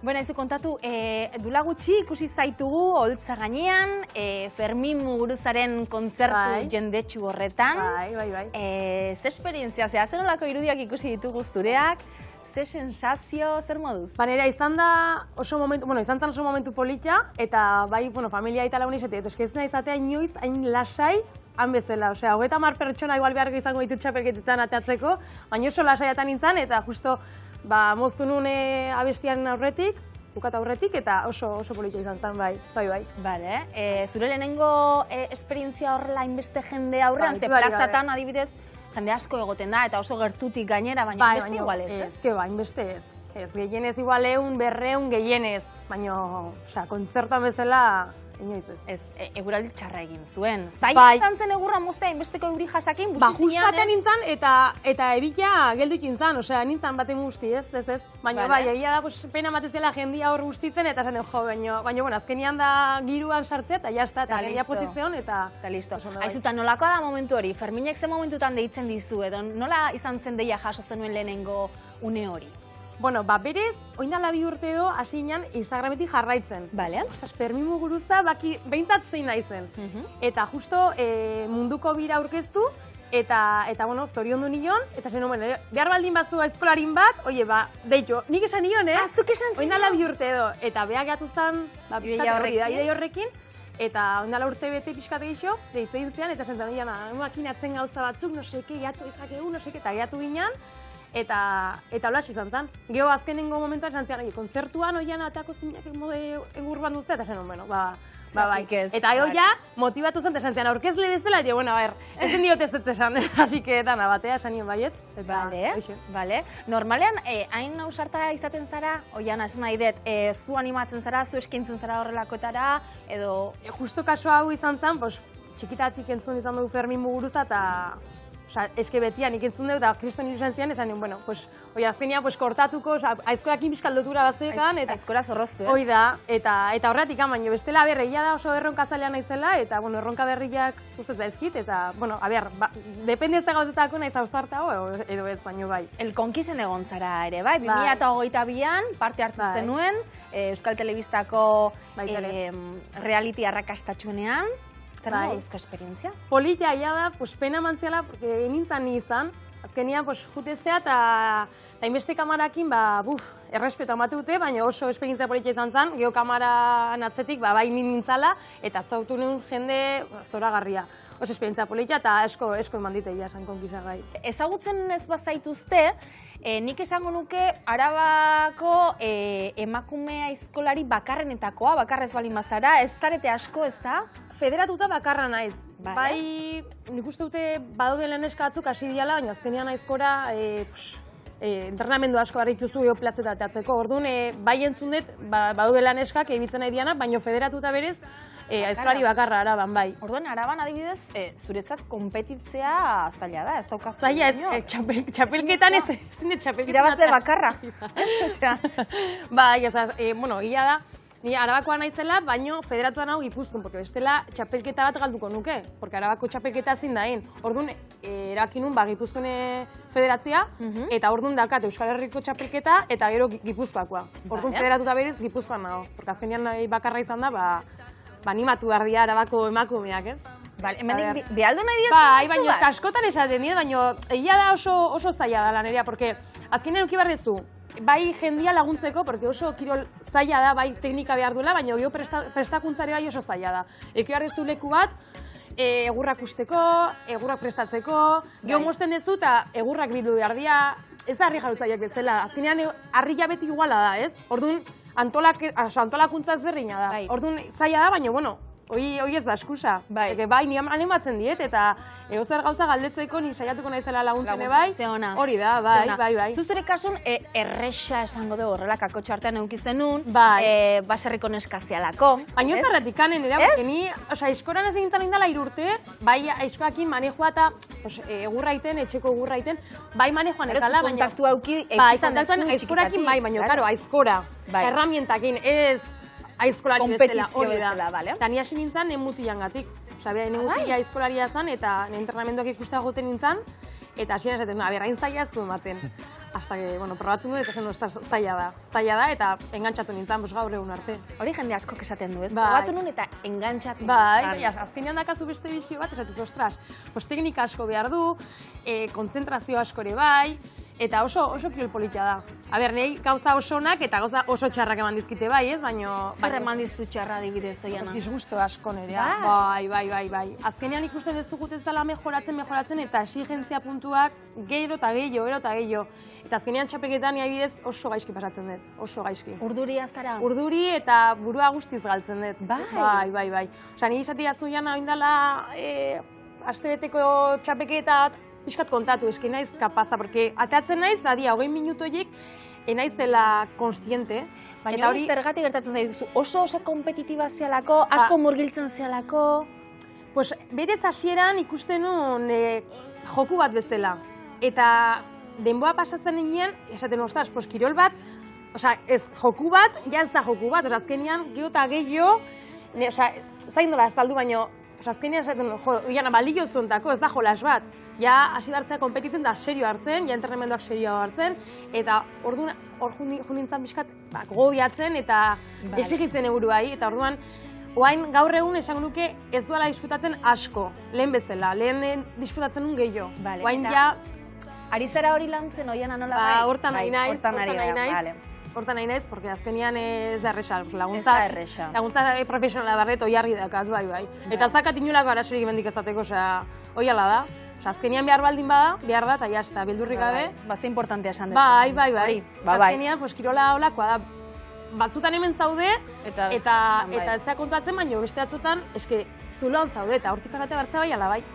Bueno, ez kontatu, dula gutxi ikusi zaitugu Oholtza gainean, Fermin Muguruzaren kontzertu jendetsu horretan. Bai. Ze esperientzia, zer nolako irudiak ikusi ditugu zureak, ze sensazio, zer moduz? Nera izan da oso momentu politxa, eta bai, familia eta lagun izatea, eta ez nahi izatea inoiz, hain lasai, han bezala. Osea, 30 pertsona igual beharko izango ditut txapelketetan ateatzeko, baina oso lasaiatan nintzen, eta justo moztu nun abestian aurretik, bukata aurretik, eta oso politxa izan zen, bai. Bale, zure lehenengo esperientzia horrela inbeste jende aurrean, ze plazatan adibidez, jende asko egoten da, eta oso gertutik gainera, baina inbeste igual ez, ez? Ez, inbeste ez. Ez, gehienez igual 100, 200 gehienez, baina, kontzertuan bezala, inoiz ez. Ez, eguraldi txarra egin zuen. Zaila izan zen egurra moztea, inbesteko euri jasakin, bustizinean, ez? Just batean nintzen, eta ebila geldu nintzen, osea, nintzen baten guzti, ez? Baina bai, egia da, pena matezela jendia hor guztitzen, eta zen, baina, azkenian da giruan sartzea, eta jazta, eta gehiago pozizion, eta listo. Aizuta, nolakoa da momentu hori? Ferminek ze momentutan deitzen dizu, edo nola izan zen deia jaso zenuen lehenengo une hori? Bueno, berez, oindala 2 urte edo hasi ginen Instagrametik jarraitzen. Bale. Fermin Muguruza behintzat zein naizen. Eta justo munduko bira aurkeztu, eta zoriondu nion, eta zen behar baldin bazu eskolarin bat, deitu, nik esan nion, Zuk esan zion? Oindala 2 urte edo, eta behar gehatu zen, idei horrekin, eta oindala urte bete pixkat egixo, deitu egin zean, eta zentzen dian, makinatzen gauza batzuk, gehatu izakegu, eta gehatu ginen, eta hola izan zen. Gero azkenengo momentuan esan zian, kontzertuan oian atako zinak egurban duzte, eta zen, bai. Eta ja, motibatu zen, esan zian, aurkezle bezala, eta ez den diot ez esan, hasi que dana batea, esan nion baiet. Bale. Normalean, hain ausarta izaten zara, oian, esan nahi dut, zu animatzen zara, zu eskintzen zara horrelakotara, edo... Justo kaso hau izan zen, txikitatzik entzun izan dugu Fermin Muguruza, eta eske betian ikentzun dugu, eta kriston ilusen zian, esan nion, azkenia kortatuko, aizkorakin bizkal lotura baztekan, eta aizkora zorroztu, hoi da, eta horretik baino bestela, egia da oso erronkatzalea naizela, eta erronka berriak ustez daizkit, eta, depende ez da gauzetako nahiz ausartago, edo ez, baino bai. El Konkisen egon zara ere, bai? 2022an parte hartu zenuen, Euskal Telebistako reality arrakastatxuenean. Zer moduzko esperientzia? Politia da, pena mantziala, porque nintzen izan, azkenian jutezea eta inbeste kamarakin, errespeto amate dute, baina oso esperientzia politia izan zen, geho kamaran atzetik, bai nintzala, eta aztautu nuen jende zoragarria. Oso esperientzia politia eta esko eman diteia esan Konkisa gai. Ezagutzen ez bazaituzte, nik esango nuke Arabako emakume aizkolari bakarrenetakoa, bakarrez balin bazara, ez zarete asko, ez da? Federatuta bakarra naiz. Bai, nik uste dute badaude lehen eskatzuk hasi diala, baina azkenean aizkora entrenamendu asko harrituzu geoplazetateatzeko. Orduan, bai entzun dut, badaude lan eskak ebitzen nahi diana, baina federatuta berez, aizkolari bakarra Araban, bai. Orduan, Araban adibidez, zuretzat konpetitzea zaila da, ez daukazu? Zaila, txapelketan ez txapelketan. Irabazle bakarra. Bai, ia da, ni Arabakoa naizela, baino federatuan hau Gipuzkoan, porque bestela txapelketa bat galduko nuke, porque Arabako txapelketa ezin dain. Orduan, erakinun Gipuzkoan federatzia, eta orduan dakat Euskal Herriko txapelketa, eta gero Gipuzkoakoa. Orduan federatuta berez Gipuzkoan nago, porque azkenean bakarra izan da, animatu behar dira Arabako emakumeak, ez? Hemendik behaldu nahi diotu? Bai, baina askotan esaten dira, baina egia da oso zaila da lanerea, porque azkenean euki behar dezu, bai jendia laguntzeko, porque oso kirol zaila da, bai teknika behar duela, baina geho prestakuntzare bai oso zaila da. Eki behar dezu leku bat, egurrak usteko, egurrak prestatzeko, geho mozten dezu eta egurrak bildu behar dira, ez da harri jarutzaiak bezala, azkenean harria beti iguala da, ez? Orduan, antolakuntza ezberdina da. Orduan, zaila da, baina, hoi ez da eskusa. Bai, ni animatzen diet, eta egozer gauza galdetzeko ni saiatuko naizela laguntzen bai. Hori da, bai. Zuzure kasun, erresa esango dugu horrelakako txartean eukitzen nun, baserriko neskazialako. Baina ez darretik kanen, porque ni, aizkoran ez egintzen indala 3 urte, bai aizkoakin manejua eta egurraiten, etxeko egurraiten, bai manejoan ekala, baina... Kontaktua euki, kontaktuan aizkorakin bai, baina, karo, aizkora, herramientakin, ez aizkolari bezala, hori da. Eta ni hasi nintzen, nemutian gatik. Nemutia aizkolaria zen, eta entrenamenduak ikusta goten nintzen, eta hasi nintzen, hain zaila ez du ematen. hasta que, bueno, probatu nuen eta zen, ostras, zaila da, eta engantzatu nintzen, gaur egun arte. Hori jende askok esaten du, ez? Probatu nuen eta engantzatu nintzen. Bai, azkenean dakazu beste bizio bat, esatuz, ostras, teknika asko behar du, kontzentrazio asko ere bai, eta oso kirol politia da. Aber, nahi gauza oso onak eta gauza oso txarrak eman dizkite bai, ez? Baina... Zer eman diztu txarra adibidez, Oiana? Disgusto asko nerea. Bai. Azkenean ikusten ez dugut ez dela mejoratzen, eta exigentzia puntuak gero eta gehiago. Eta azkenean txapeketan adibidez oso gaizki pasatzen dut, oso gaizki. Urduri azara? Urduri eta burua guztiz galtzen dut. Bai. Osa, nire izatea Oiana oindala astebeteko txapeketat pixkat kontatu, eski naiz kapaza, porque ateatzen naiz, badia, 20 minutu horiek, naizela konstiente. Baina hori zergatik gertatzen zaizu, oso kompetitiba zealako, asko murgiltzen zealako? Pues, berez hasieran ikusten nuen joku bat bezala. Eta denboa pasatzen ninean, esaten ostras, pues kirol bat, ez joku bat, ja ez da joku bat, azkenean, geho eta gehiago, zain dola azaldu, baina azkenean esaten, Oiana, balio zontako, ez da jolas bat. Ja, hasi hartzea konpetitzen da serio hartzen, ja entrenamenduak serio hartzen, eta orduan hor nintzen pixkat gobiatzen eta exigitzen eburuai, eta orduan oain gaur egun esan nuke ez duela disfrutatzen asko, lehen bezala, lehen disfrutatzen un gehiago. Oain ja... Ari zara hori lan zen, Oiana nola bai? Hortan nahi naiz, porque azkenean ez da erresa, laguntza profesionala barret oiarri dakat, bai. Eta ez dakat inolako arazorik emendik ezateko, oiala da. Azkenean behar baldin bada, behar da, eta jazta, bildurrik gabe. Baze importantea esan dut. Bai. Azkenean, kirola olakoa da. Batzutan hemen zaude, eta ez kontuatzen, baina beste batzutan, eske zuloan zaude, eta hortik arate bartza bai, ala bai.